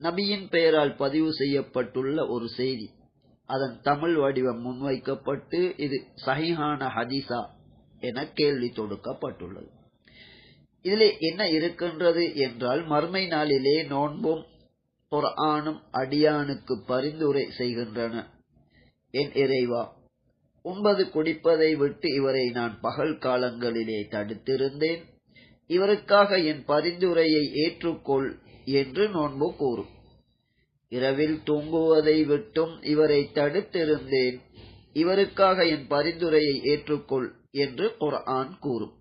நபியின் பெயரால் பதிவு செய்யப்பட்டுள்ள ஒரு செய்தி. அதன் தமிழ் வடிவம் முன்வைக்கப்பட்டு இது சஹீஹான ஹதீஸா என கேள்வி தொடுக்கப்பட்டுள்ளது. இதிலே என்ன இருக்கின்றது என்றால், மறுமை நாளிலே நோன்பும் குர்ஆனும் அடியானுக்கு பரிந்துரை செய்கின்றன. என் இறைவா, உண்பது குடிப்பதை விட்டு இவரை நான் பகல் காலங்களிலே தடுத்திருந்தேன், இவருக்காக என் பரிந்துரையை ஏற்றுக்கொள் என்று நோன்பு கூறும். இரவில் தூங்குவதை விட்டும் இவரை தடுத்திருந்தேன், இவருக்காக என் பரிந்துரையை ஏற்றுக்கொள் என்று குர்ஆன் கூறும்.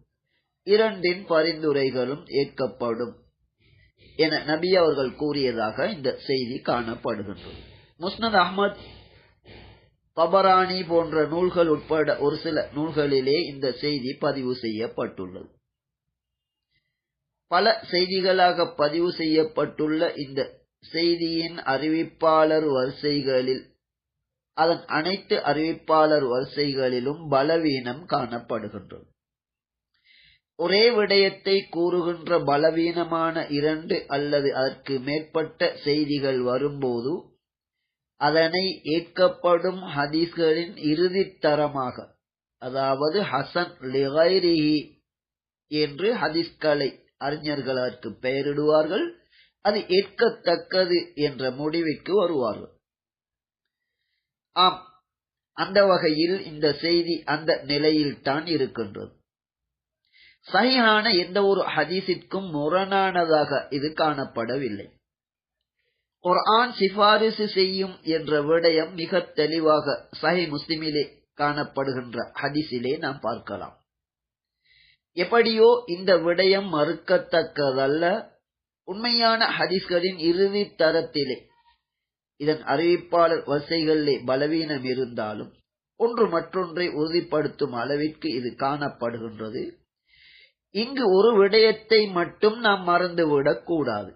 இரண்டின் பரிந்துரைகளும் ஏற்கப்படும் என நபி அவர்கள் கூறியதாக இந்த செய்தி காணப்படுகின்றது. முஸ்னத் அஹ்மத், தபரானி போன்ற நூல்கள் உட்பட ஒரு சில நூல்களிலே இந்த செய்தி பதிவு செய்யப்பட்டுள்ளது. பல செய்திகளாக பதிவு செய்யப்பட்டுள்ள இந்த செய்தியின் அறிவிப்பாளர் வரிசைகளில், அதன் அனைத்து அறிவிப்பாளர் வரிசைகளிலும் பலவீனம் காணப்படுகின்றது. ஒரே விடயத்தை கூறுகின்ற பலவீனமான 2 அல்லது அதற்கு மேற்பட்ட செய்திகள் வரும்போது அதனை ஏற்கப்படும் ஹதீஸ்களின் இறுதி தரமாக, அதாவது ஹசன் லிகைரிஹி என்று ஹதீஸ்களை அறிஞர்கள் அதற்கு பெயரிடுவார்கள், அது ஏற்கத்தக்கது என்ற முடிவிற்கு வருவார்கள். ஆம், அந்த வகையில் இந்த செய்தி அந்த நிலையில்தான் இருக்கின்றது. சஹீஹான எந்த ஒரு ஹதீஸிற்கும் முரணானதாக இது காணப்படவில்லை. குர்ஆன் சிபாரிசு செய்யும் என்ற விடயம் மிக தெளிவாக சஹீஹ் முஸ்லிமிலே காணப்படுகின்ற ஹதீஸிலே நாம் பார்க்கலாம். எப்படியோ இந்த விடயம் மறுக்கத்தக்கதல்ல. உண்மையான ஹதீஸ்களின் இறுதி தரத்திலே இதன் அறிவிப்பாளர் வரிசைகளிலே பலவீனம் இருந்தாலும் ஒன்று மற்றொன்றை உறுதிப்படுத்தும் அளவிற்கு இது காணப்படுகின்றது. இங்கு ஒரு விடயத்தை மட்டும் நாம் மறந்துவிடக் கூடாது.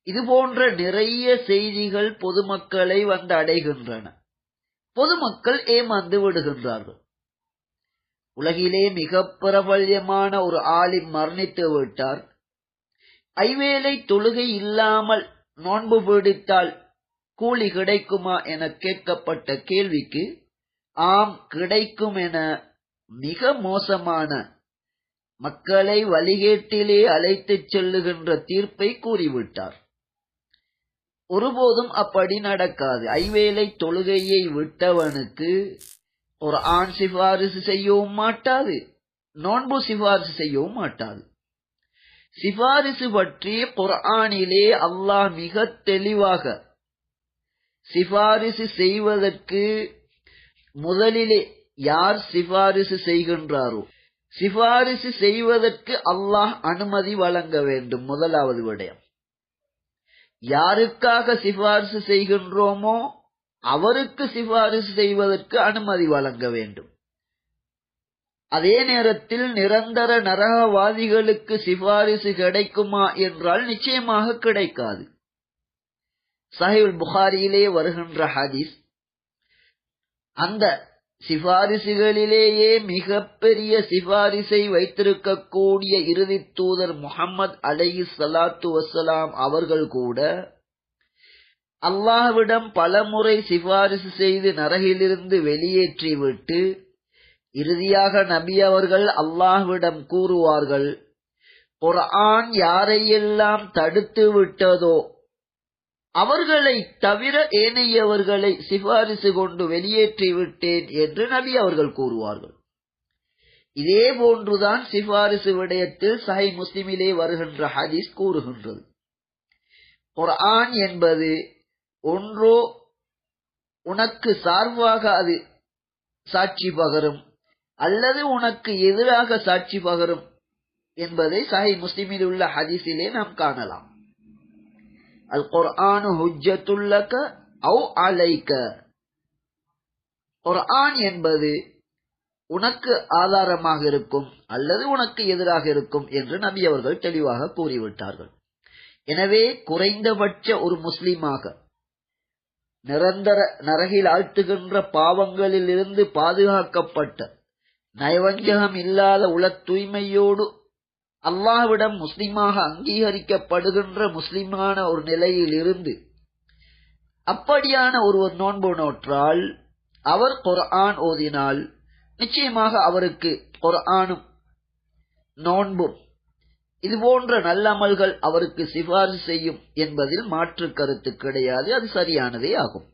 இதுபோன்ற நிறைய செய்திகள் பொதுமக்களை வந்து அடைகின்றன. பொதுமக்கள் ஏமாந்து விடுகின்றார்கள். உலகிலே மிக பிரபல்யமான ஒரு ஆலிம் மரணித்து விட்டார், ஐவேளை தொழுகை இல்லாமல் நோன்பு பிடித்தால் கூலி கிடைக்குமா என கேட்கப்பட்ட கேள்விக்கு ஆம் கிடைக்கும் என மிக மோசமான, மக்களை வழிகேட்டிலே அழைத்துச் செல்லுகின்ற தீர்ப்பை கூறிவிட்டார். ஒருபோதும் அப்படி நடக்காது. ஐவேளை தொழுகையை விட்டவனுக்கு குர்ஆன் சிபாரிசு செய்யவும் மாட்டாது, நோன்பு சிபாரிசு செய்யவும் மாட்டாது. சிபாரிசு பற்றி குர்ஆனிலே அல்லாஹ் மிக தெளிவாக, சிபாரிசு செய்வதற்கு முதலிலே யார் சிபாரிசு செய்கின்றாரோ, சிபாரிசு செய்வதற்கு அல்லாஹ் அனுமதி வழங்க வேண்டும். முதலாவது விடயம், யாருக்காக சிபாரிசு செய்கின்றோமோ அவருக்கு சிபாரிசு செய்வதற்கு அனுமதி வழங்க வேண்டும். அதே நேரத்தில் நிரந்தர நரகவாதிகளுக்கு சிபாரிசு கிடைக்குமா என்றால் நிச்சயமாக கிடைக்காது. சஹீஹ் புகாரியிலே வருகின்ற ஹதீஸ், அந்த சிபாரிசுகளிலேயே மிகப்பெரிய சிபாரிசை வைத்திருக்கக்கூடிய இறுதி தூதர் முஹம்மது அலைஹிஸ்ஸலாத்து வஸ்ஸலாம் அவர்கள் கூட அல்லாஹ்விடம் பலமுறை சிபாரிசு செய்து நரகிலிருந்து வெளியேற்றிவிட்டு இறுதியாக நபி அவர்கள் அல்லாஹ்விடம் கூறுவார்கள், குர்ஆன் யாரையெல்லாம் தடுத்து விட்டதோ அவர்களை தவிர ஏனையவர்களை சிபாரிசு கொண்டு வெளியேற்றி விட்டேன் என்று நபி அவர்கள் கூறுவார்கள். இதே போன்றுதான் சிபாரிசு விடயத்தில் சஹீஹ் முஸ்லிமிலே வருகின்ற ஹதீஸ் கூறுகின்றது. குர்ஆன் என்பது ஒன்றோ உனக்கு சார்பாக அது சாட்சி பகரும் அல்லது உனக்கு எதிராக சாட்சி பகரும் என்பதை சஹீஹ் முஸ்லிமில் உள்ள ஹதீஸிலே நாம் காணலாம். அல் குர்ஆனு ஹுஜ்ஜத்துல் லக அவ் அலைக, குர்ஆன் என்பது உனக்கு ஆதாரமாக இருக்கும் அல்லது உனக்கு எதிராக இருக்கும் என்று நபி அவர்கள் தெளிவாக கூறிவிட்டார்கள். எனவே குறைந்தபட்ச ஒரு முஸ்லிமாக நிரந்தர நரகில் ஆழ்த்துகின்ற பாவங்களில் இருந்து பாதுகாக்கப்பட்ட நயவஞ்சகம் இல்லாத உள தூய்மையோடு அல்லாஹ்விடம் முஸ்லிமாக அங்கீகரிக்கப்படுகின்ற முஸ்லிமான ஒரு நிலையில் இருந்து அப்படியான ஒருவர் நோன்பு நோற்றால், அவர் குர்ஆன் ஓதினால் நிச்சயமாக அவருக்கு குர்ஆனும் நோன்பும் இது போன்ற நல்லமல்கள் அவருக்கு சிபாரிசு செய்யும் என்பதில் மாற்று கருத்து கிடையாது. அது சரியானதே ஆகும்.